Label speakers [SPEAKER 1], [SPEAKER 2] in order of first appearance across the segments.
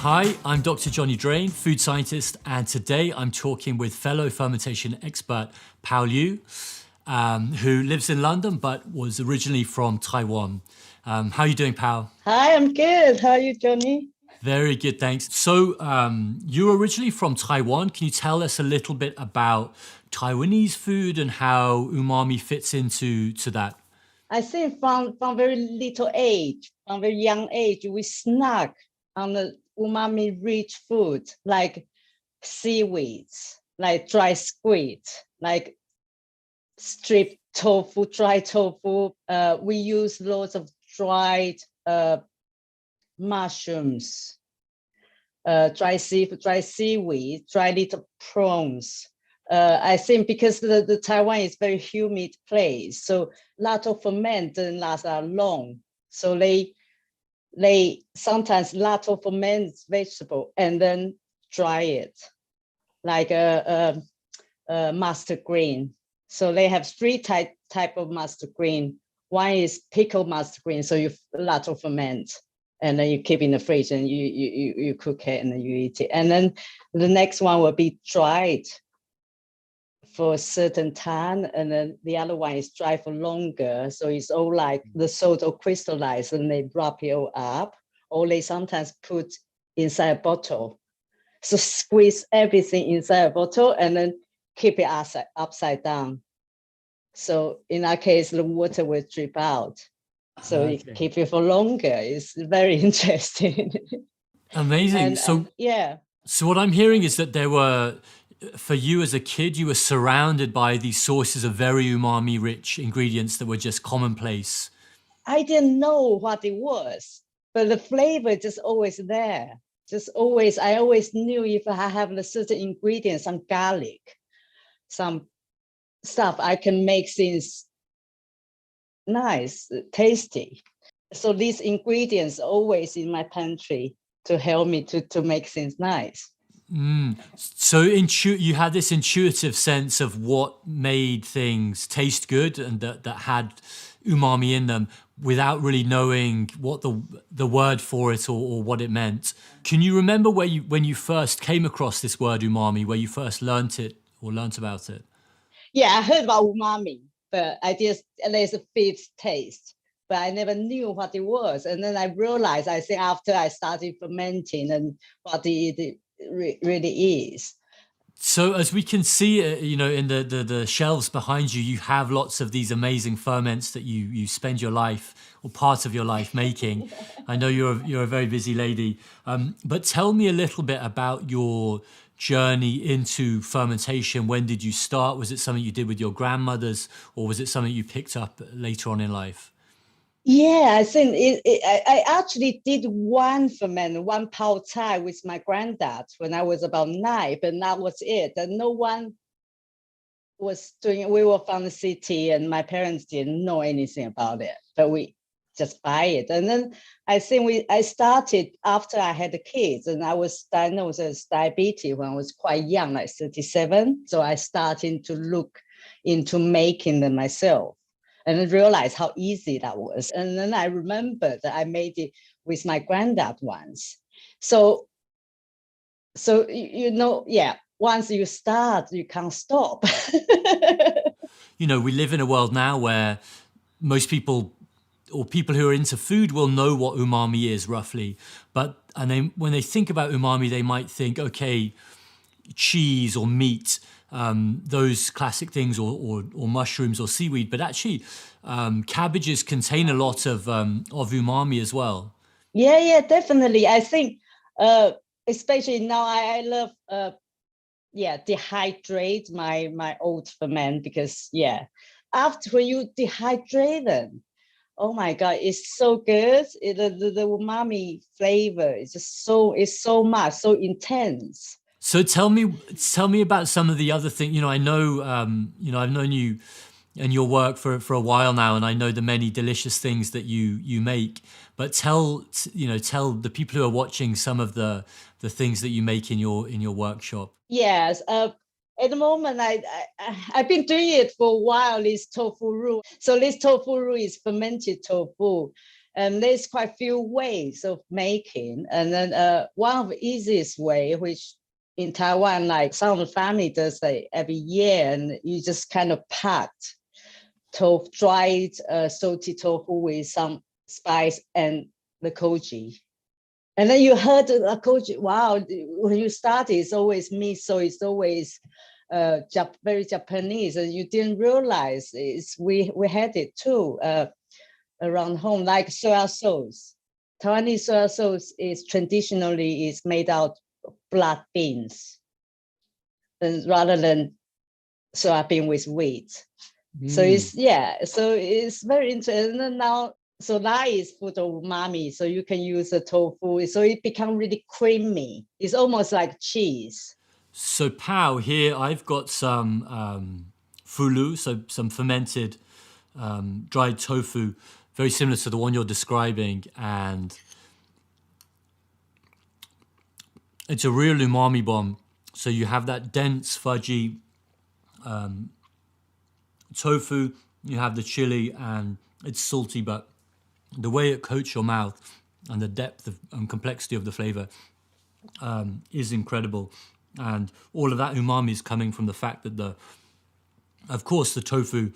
[SPEAKER 1] Hi, I'm Dr. Johnny Drain, food scientist, and today I'm talking with fellow fermentation expert Pao Liu, who lives in London but was originally from Taiwan. How are you doing, Pao?
[SPEAKER 2] Hi, I'm good. How are you, Johnny?
[SPEAKER 1] Very good, thanks. So, you're originally from Taiwan. Can you tell us a little bit about Taiwanese food and how umami fits into that?
[SPEAKER 2] I think from very little age, from very young age, we snack on the umami-rich food like seaweeds, like dry squid, like stripped tofu, dry tofu. We use lots of dried mushrooms, dry seaweed, dry little prawns. I think because the Taiwan is very humid place, so lot of ferment doesn't last that long. So they sometimes lot of ferment vegetable and then dry it like a mustard green. So they have three type of mustard green. One is pickled mustard green, so you a lot of ferment and then you keep in the fridge and you cook it and then you eat it. And then the next one will be dried for a certain time, and then the other one is dried for longer. So it's all like the salt all crystallized and they wrap it all up, or they sometimes put inside a bottle. So squeeze everything inside a bottle and then keep it upside down. So in that case, the water will drip out. So you
[SPEAKER 1] Okay.
[SPEAKER 2] keep it for longer. It's very interesting.
[SPEAKER 1] Amazing.
[SPEAKER 2] and yeah.
[SPEAKER 1] So what I'm hearing is that for you as a kid, you were surrounded by these sources of very umami rich ingredients that were just commonplace.
[SPEAKER 2] I didn't know what it was, but the flavor just always there. Just always, I always knew if I have the certain ingredients, some garlic, some stuff, I can make things nice, tasty. So these ingredients always in my pantry to help me to make things nice.
[SPEAKER 1] So you had this intuitive sense of what made things taste good and that had umami in them without really knowing what the word for it or what it meant. Can you remember when you first came across this word umami, where you first learnt it or learnt about it?
[SPEAKER 2] Yeah, I heard about umami, but I just there's a fifth taste, but I never knew what it was. And then I realized, I think after I started fermenting and what it really is.
[SPEAKER 1] So as we can see, in the shelves behind you, you have lots of these amazing ferments that you spend your life or part of your life making. I know you're a very busy lady, but tell me a little bit about your journey into fermentation. When did you start? Was it something you did with your grandmothers, or was it something you picked up later on in life?
[SPEAKER 2] Yeah, I think I actually did one ferment, one pao chai with my granddad when I was about 9, but that was it. And no one was doing it. We were from the city and my parents didn't know anything about it, but we just buy it. And then I think I started after I had the kids, and I was diagnosed as diabetes when I was quite young, like 37. So I started to look into making them myself and then realized how easy that was. And then I remembered that I made it with my granddad once. So yeah, once you start, you can't stop.
[SPEAKER 1] We live in a world now where most people or people who are into food will know what umami is roughly, when they think about umami, they might think, okay, cheese or meat, those classic things, or mushrooms or seaweed. But actually, cabbages contain a lot of umami as well.
[SPEAKER 2] Yeah, definitely. I think, especially now, I love, dehydrate my oat ferment because, after when you dehydrate them, oh my God, it's so good. The umami flavor is just it's so much, so intense.
[SPEAKER 1] So tell me about some of the other things. I've known you and your work for a while now, and I know the many delicious things that you make. But tell the people who are watching some of the things that you make in your workshop.
[SPEAKER 2] Yes. At the moment, I've been doing it for a while. This tofu roux. So this tofu roux is fermented tofu, And there's quite a few ways of making. And then one of the easiest way, which in Taiwan, like some family does like every year, and you just kind of pack tofu, dried salted tofu with some spice and the koji. And then you heard the koji, wow, when you started, it's always miso, it's always very Japanese. And you didn't realize we had it too around home, like soya sauce. Taiwanese soya sauce is traditionally made out of black beans, and rather than soybean with wheat. So it's very interesting. And now, so that is food of umami. So you can use the tofu. So it becomes really creamy. It's almost like cheese.
[SPEAKER 1] So Pao, here I've got some fulu, so some fermented dried tofu, very similar to the one you're describing, and it's a real umami bomb. So you have that dense, fudgy tofu, you have the chili, and it's salty, but the way it coats your mouth and the depth and complexity of the flavor is incredible. And all of that umami is coming from the fact that of course, the tofu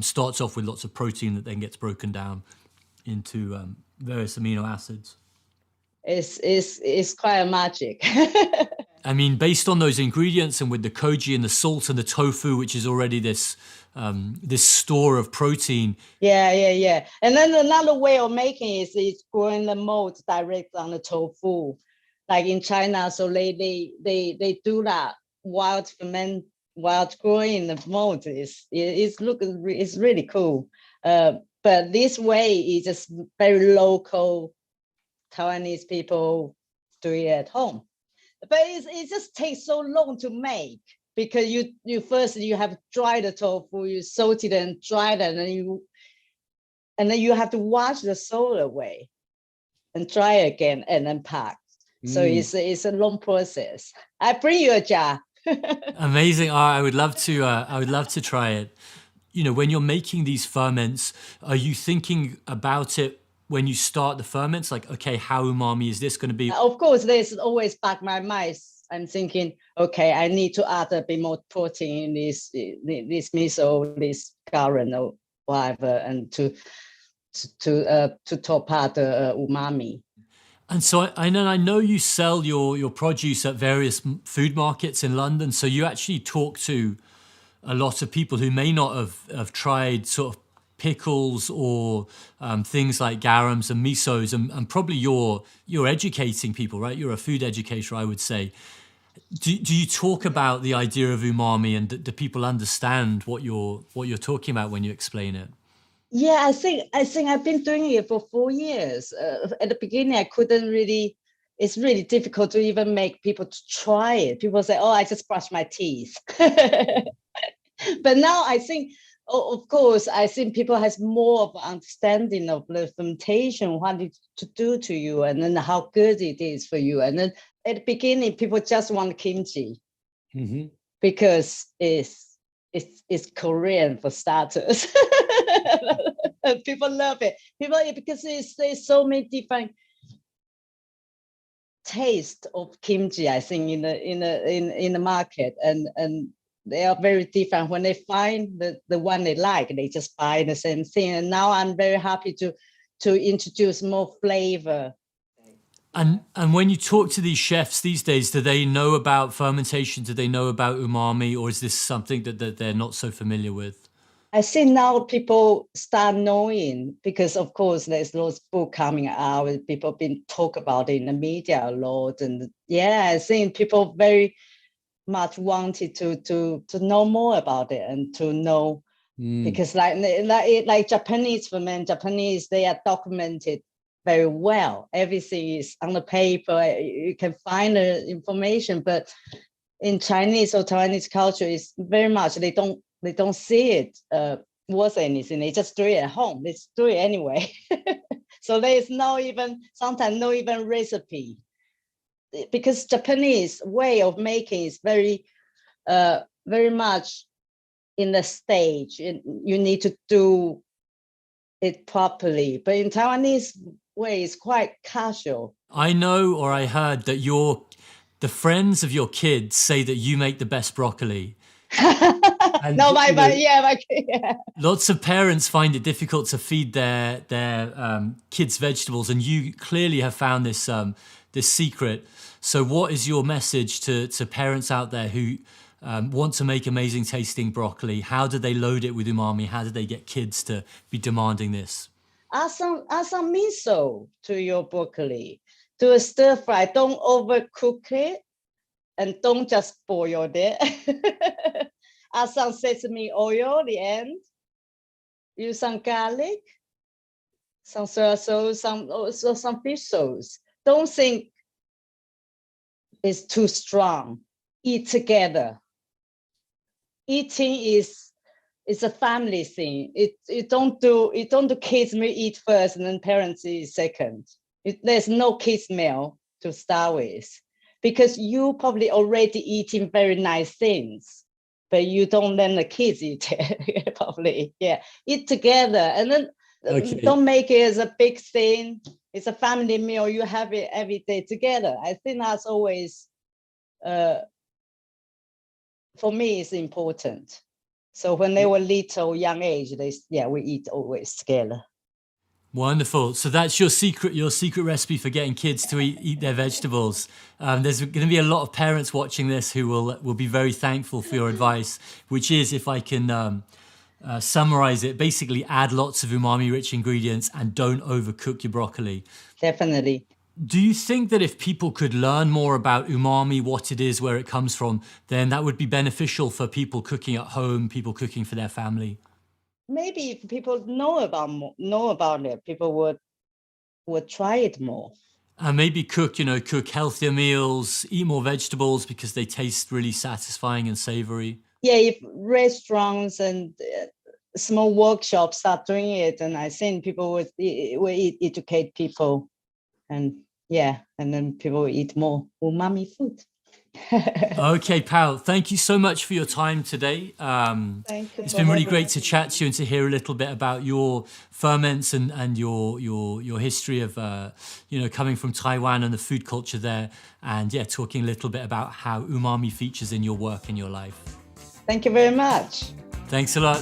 [SPEAKER 1] starts off with lots of protein that then gets broken down into various amino acids.
[SPEAKER 2] It's quite a magic.
[SPEAKER 1] I mean, based on those ingredients and with the koji and the salt and the tofu, which is already this store of protein.
[SPEAKER 2] Yeah. And then another way of making is growing the mold direct on the tofu, like in China. So they do that wild growing the mold. It's really cool. But this way is just very local Taiwanese people do it at home. But it just takes so long to make, because you first have to dry the tofu, you salt it and dry it, and then you have to wash the salt away and dry again and then pack. So it's a long process. I bring you a jar.
[SPEAKER 1] Amazing. I would love to try it. You know, when you're making these ferments, are you thinking about it when you start the ferments? Like, okay, how umami is this going to be?
[SPEAKER 2] Of course, there's always back my mind. I'm thinking, okay, I need to add a bit more protein in this miso, this garum or whatever, and to top out the umami.
[SPEAKER 1] And so I know you sell your produce at various food markets in London. So you actually talk to a lot of people who may not have tried sort of pickles or things like garums and misos, and probably you're educating people, right? You're a food educator, I would say. Do you talk about the idea of umami, and do people understand what you're talking about when you explain it?
[SPEAKER 2] Yeah, I think I've been doing it for 4 years. At the beginning, I couldn't really. It's really difficult to even make people to try it. People say, "Oh, I just brush my teeth." But now I think, of course, I think people has more of understanding of the fermentation, what it to do to you, and then how good it is for you. And then at the beginning, people just want kimchi because it's Korean for starters. People love it. Because there's so many different taste of kimchi, I think, in the market, and they are very different. When they find the one they like, they just buy the same thing. And now I'm very happy to introduce more flavor.
[SPEAKER 1] And when you talk to these chefs these days, do they know about fermentation? Do they know about umami, or is this something that they're not so familiar with?
[SPEAKER 2] I see now people start knowing, because of course there's those books coming out, people been talk about it in the media a lot. And yeah, I think people very much wanted to know more about it and to know, because like Japanese Japanese, they are documented very well. Everything is on the paper, you can find the information. But in Chinese or Taiwanese culture, is very much they don't see it worth anything. They just do it at home. They just do it anyway. So there is sometimes no even recipe, because Japanese way of making is very much in the stage. You need to do it properly. But in Taiwanese way, it's quite casual.
[SPEAKER 1] I know, or I heard that the friends of your kids say that you make the best broccoli. And
[SPEAKER 2] No,
[SPEAKER 1] you know,
[SPEAKER 2] yeah.
[SPEAKER 1] lots of parents find it difficult to feed their kids vegetables, and you clearly have found this secret. So, what is your message to parents out there who want to make amazing tasting broccoli? How do they load it with umami? How do they get kids to be demanding this?
[SPEAKER 2] Add some miso to your broccoli. Do a stir fry. Don't overcook it, and don't just boil it. Add some sesame oil at the end. Use some garlic, some soy sauce, some fish sauce. Don't think it's too strong. Eat together. Eating is a family thing. It don't do kids meal eat first and then parents eat second. There's no kids meal to start with, because you probably already eating very nice things, but you don't let the kids eat it. Probably, yeah. Eat together, and then
[SPEAKER 1] Okay.
[SPEAKER 2] don't make it as a big thing. It's a family meal. You have it every day together. I think that's always, for me, it's important. So when they were little, young age, we eat always together.
[SPEAKER 1] Wonderful. So that's your secret recipe for getting kids to eat their vegetables. There's going to be a lot of parents watching this who will be very thankful for your advice, which is, if I can summarize it, basically add lots of umami-rich ingredients and don't overcook your broccoli.
[SPEAKER 2] Definitely.
[SPEAKER 1] Do you think that if people could learn more about umami, what it is, where it comes from, then that would be beneficial for people cooking at home, people cooking for their family?
[SPEAKER 2] Maybe if people know about it, people would try it more.
[SPEAKER 1] And maybe cook healthier meals, eat more vegetables because they taste really satisfying and savory.
[SPEAKER 2] Yeah, if restaurants and small workshops start doing it, and I think people would educate people, and then people will eat more umami food.
[SPEAKER 1] Okay, pal, thank you so much for your time today.
[SPEAKER 2] Thank you.
[SPEAKER 1] It's been really great to chat to you and to hear a little bit about your ferments and your history of coming from Taiwan and the food culture there, and talking a little bit about how umami features in your work and your life.
[SPEAKER 2] Thank you very much.
[SPEAKER 1] Thanks a lot.